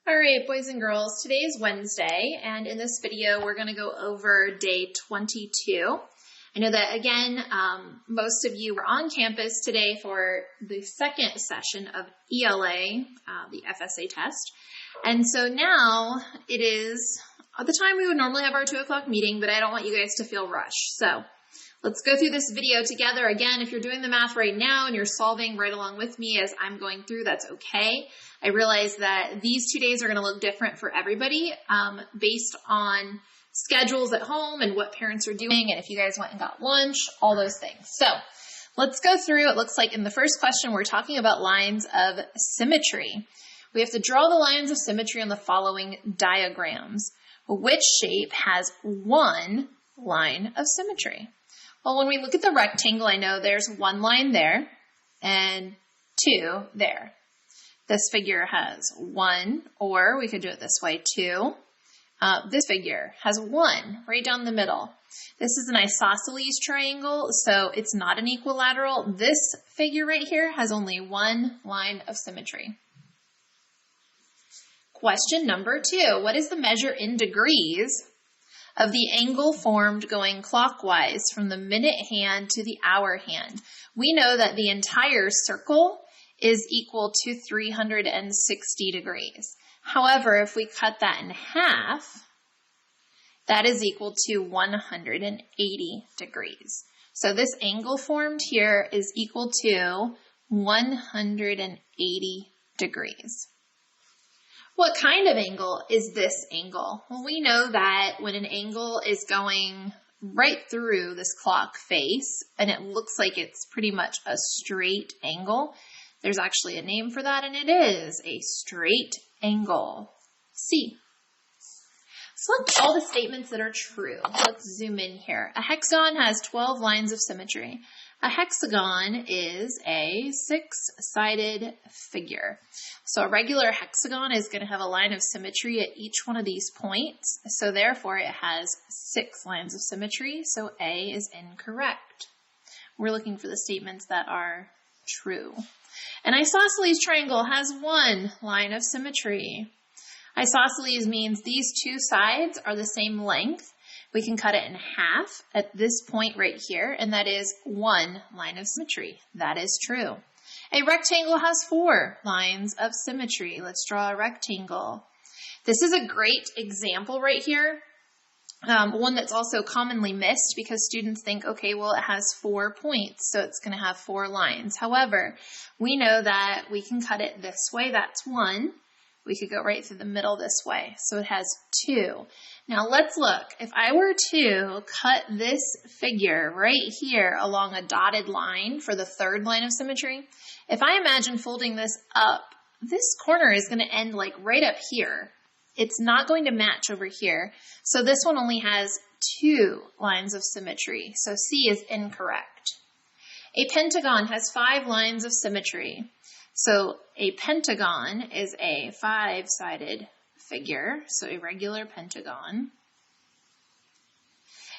All right, boys and girls, today is Wednesday, and in this video, we're going to go over day 22. I know that, again, most of you were on campus today for the second session of ELA, the FSA test. And so now it is at the time we would normally have our 2 o'clock meeting, but I don't want you guys to feel rushed. So let's go through this video together. Again, if you're doing the math right now and you're solving right along with me as I'm going through, that's okay. I realize that these 2 days are going to look different for everybody based on schedules at home and what parents are doing and if you guys went and got lunch, all those things. So let's go through. It looks like in the first question, we're talking about lines of symmetry. We have to draw the lines of symmetry on the following diagrams. Which shape has one line of symmetry? Well, when we look at the rectangle, I know there's one line there and 2 there. This figure has 1, or we could do it this way, 2. This figure has 1 right down the middle. This is an isosceles triangle, so it's not an equilateral. This figure right here has only 1 line of symmetry. Question number 2, what is the measure in degrees of the angle formed going clockwise from the minute hand to the hour hand? We know that the entire circle is equal to 360 degrees. However, if we cut that in half, that is equal to 180 degrees. So this angle formed here is equal to 180 degrees. What kind of angle is this angle? Well, we know that when an angle is going right through this clock face and it looks like it's pretty much a straight angle, there's actually a name for that, and it is a straight angle. C. Select all the statements that are true. Let's zoom in here. A hexagon has 12 lines of symmetry. A hexagon is a 6-sided figure. So a regular hexagon is going to have a line of symmetry at each one of these points. So therefore it has 6 lines of symmetry. So A is incorrect. We're looking for the statements that are true. An isosceles triangle has 1 line of symmetry. Isosceles means these 2 sides are the same length. We can cut it in half at this point right here, and that is 1 line of symmetry. That is true. A rectangle has 4 lines of symmetry. Let's draw a rectangle. This is a great example right here. One that's also commonly missed because students think, okay, well, it has 4 points, so it's going to have 4 lines. However, we know that we can cut it this way. That's 1. We could go right through the middle this way. So it has 2. Now let's look. If I were to cut this figure right here along a dotted line for the 3rd line of symmetry, if I imagine folding this up, this corner is going to end like right up here. It's not going to match over here. So this one only has 2 lines of symmetry. So C is incorrect. A pentagon has 5 lines of symmetry. So a pentagon is a 5-sided figure, so a regular pentagon.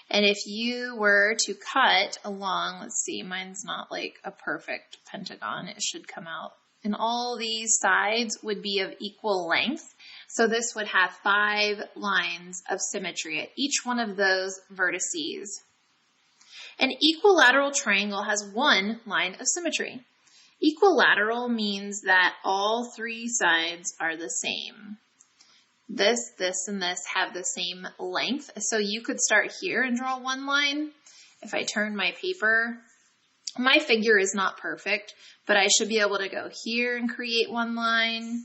And if you were to cut along, let's see, mine's not like a perfect pentagon. It should come out. And all these sides would be of equal length. So this would have 5 lines of symmetry at each one of those vertices. An equilateral triangle has 1 line of symmetry. Equilateral means that all 3 sides are the same. This, and this have the same length. So you could start here and draw 1 line. If I turn my paper, my figure is not perfect, but I should be able to go here and create 1 line.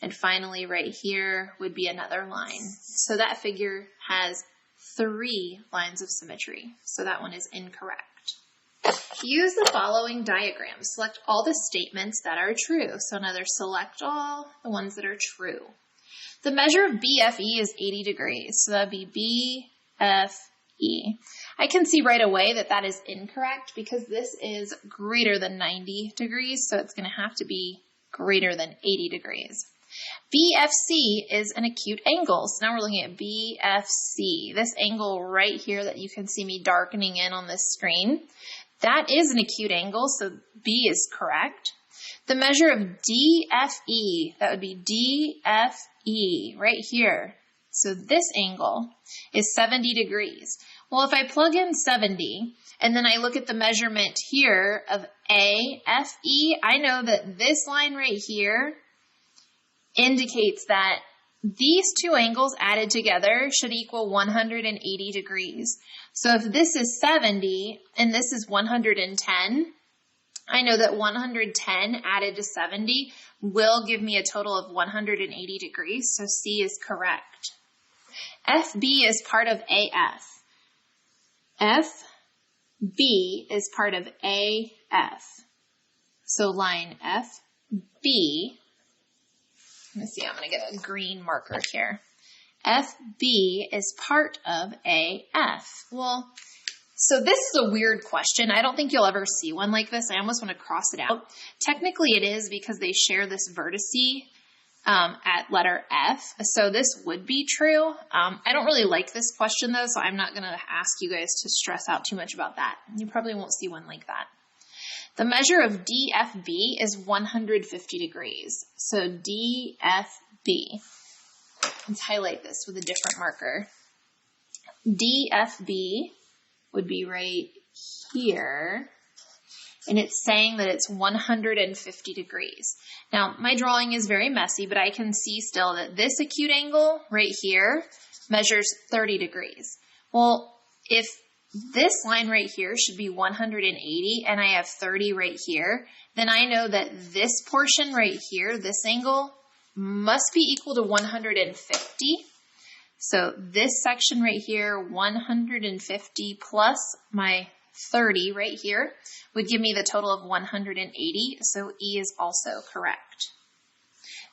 And finally, right here would be another line. So that figure has 3 lines of symmetry. So that one is incorrect. Use the following diagram. Select all the statements that are true. So another select all, the ones that are true. The measure of BFE is 80 degrees. So that would be BFE. I can see right away that that is incorrect because this is greater than 90 degrees. So it's going to have to be greater than 80 degrees. BFC is an acute angle. So now we're looking at BFC. This angle right here that you can see me darkening in on this screen, that is an acute angle, so B is correct. The measure of DFE, that would be DFE right here. So this angle is 70 degrees. Well, if I plug in 70 and then I look at the measurement here of AFE, I know that this line right here indicates that these two angles added together should equal 180 degrees. So if this is 70 and this is 110, I know that 110 added to 70 will give me a total of 180 degrees, so C is correct. FB is part of AF. FB is part of AF. So line FB, let me see, I'm going to get a green marker here. FB is part of AF. Well, so this is a weird question. I don't think you'll ever see one like this. I almost want to cross it out. Technically it is because they share this vertice at letter F. So this would be true. I don't really like this question though, so I'm not going to ask you guys to stress out too much about that. You probably won't see one like that. The measure of DFB is 150 degrees. So DFB, let's highlight this with a different marker. DFB would be right here, and it's saying that it's 150 degrees. Now, my drawing is very messy, but I can see still that this acute angle right here measures 30 degrees. Well, if this line right here should be 180 and I have 30 right here, then I know that this portion right here, this angle, must be equal to 150. So this section right here, 150 plus my 30 right here, would give me the total of 180, so E is also correct.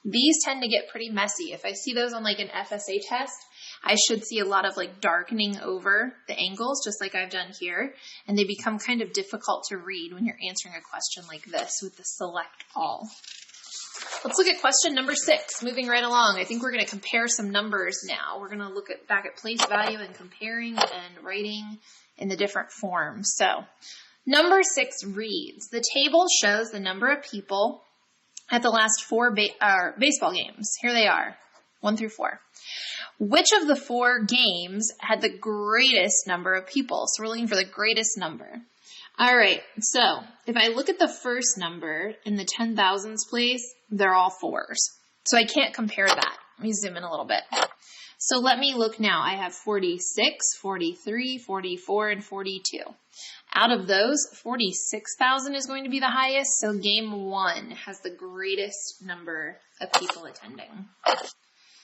These tend to get pretty messy. If I see those on like an FSA test, I should see a lot of like darkening over the angles, just like I've done here, and they become kind of difficult to read when you're answering a question like this with the select all. Let's look at question number 6, moving right along. I think we're going to compare some numbers now. We're going to look back at place value and comparing and writing in the different forms. So number 6 reads, the table shows the number of people at the last 4 baseball games. Here they are, 1 through 4. Which of the 4 games had the greatest number of people? So we're looking for the greatest number. All right, so if I look at the first number in the 10,000s place, they're all 4s. So I can't compare that. Let me zoom in a little bit. So let me look now. I have 46, 43, 44, and 42. Out of those, 46,000 is going to be the highest, so game 1 has the greatest number of people attending.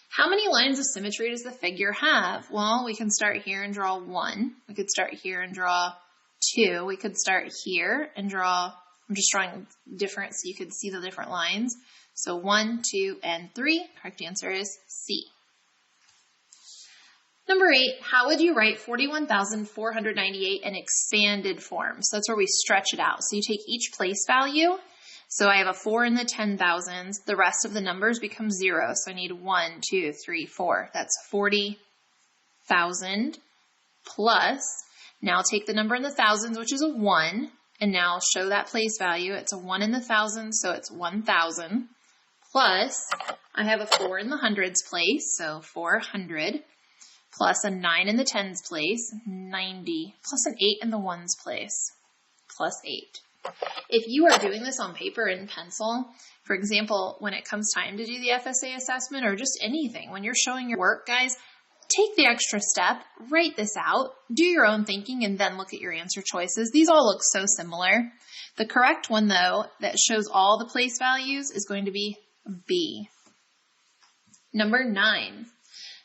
How many lines of symmetry does the figure have? Well, we can start here and draw 1. We could start here and draw 2. We could start here and draw, I'm just drawing different so you could see the different lines. So 1, 2, and 3. Correct answer is C. Number 8, how would you write 41,498 in expanded form? So that's where we stretch it out. So you take each place value. So I have a 4 in the 10,000s. The rest of the numbers become 0. So I need 1, 2, 3, 4. That's 40,000 plus, now take the number in the thousands, which is a 1, and now show that place value. It's a 1 in the thousands, so it's 1,000. Plus, I have a 4 in the hundreds place, so 400. Plus a 9 in the tens place, 90. Plus an 8 in the ones place, plus 8. If you are doing this on paper and pencil, for example, when it comes time to do the FSA assessment or just anything, when you're showing your work, guys, take the extra step, write this out, do your own thinking, and then look at your answer choices. These all look so similar. The correct one, though, that shows all the place values is going to be B. Number 9.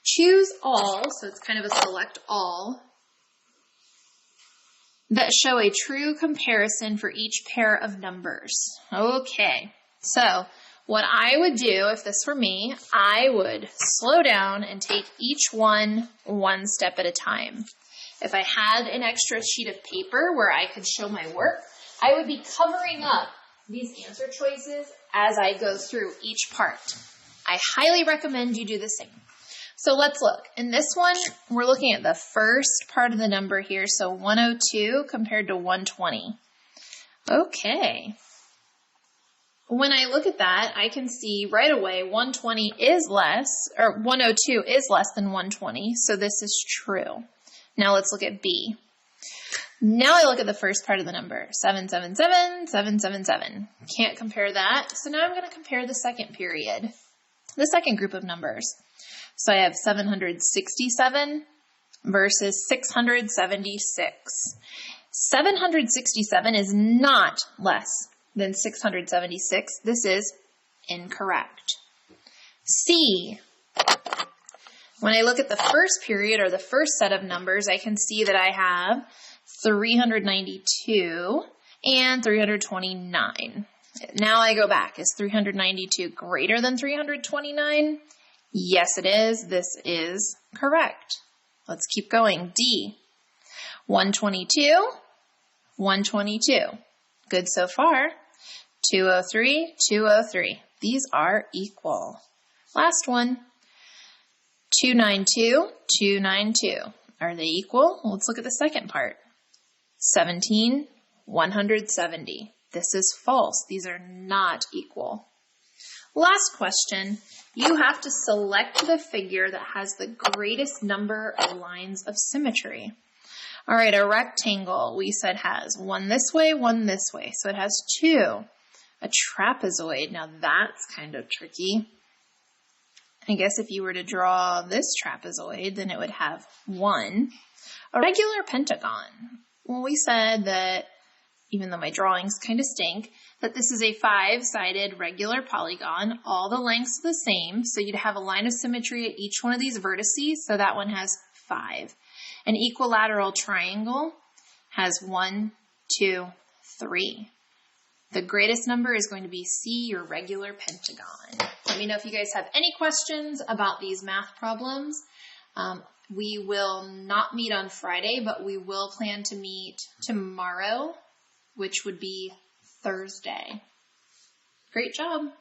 Choose all, so it's kind of a select all, that show a true comparison for each pair of numbers. Okay, so what I would do if this were me, I would slow down and take each one step at a time. If I had an extra sheet of paper where I could show my work, I would be covering up these answer choices as I go through each part. I highly recommend you do the same. So let's look. In this one, we're looking at the first part of the number here, so 102 compared to 120. Okay. when I look at that, I can see right away 120 is less, or 102 is less than 120, so this is true. Now let's look at B. Now I look at the first part of the number, 777, 777. Can't compare that, so now I'm going to compare the second period, the second group of numbers. So I have 767 versus 676. 767 is not less than 676. This is incorrect. C. When I look at the first period or the first set of numbers, I can see that I have 392 and 329. Now I go back. Is 392 greater than 329? Yes, it is. This is correct. Let's keep going. D. 122, 122. Good so far. 203, 203. These are equal. Last one. 292, 292. Are they equal? Well, let's look at the second part. 17, 170. This is false. These are not equal. Last question. You have to select the figure that has the greatest number of lines of symmetry. All right, a rectangle, we said has one this way, one this way. So it has two. A trapezoid, now that's kind of tricky. I guess if you were to draw this trapezoid, then it would have one. A regular pentagon. Well, we said that, even though my drawings kind of stink, that this is a 5-sided regular polygon. All the lengths are the same, so you'd have a line of symmetry at each one of these vertices, so that one has 5. An equilateral triangle has 1, 2, 3. The greatest number is going to be C, your regular pentagon. Let me know if you guys have any questions about these math problems. We will not meet on Friday, but we will plan to meet tomorrow, which would be Thursday. Great job.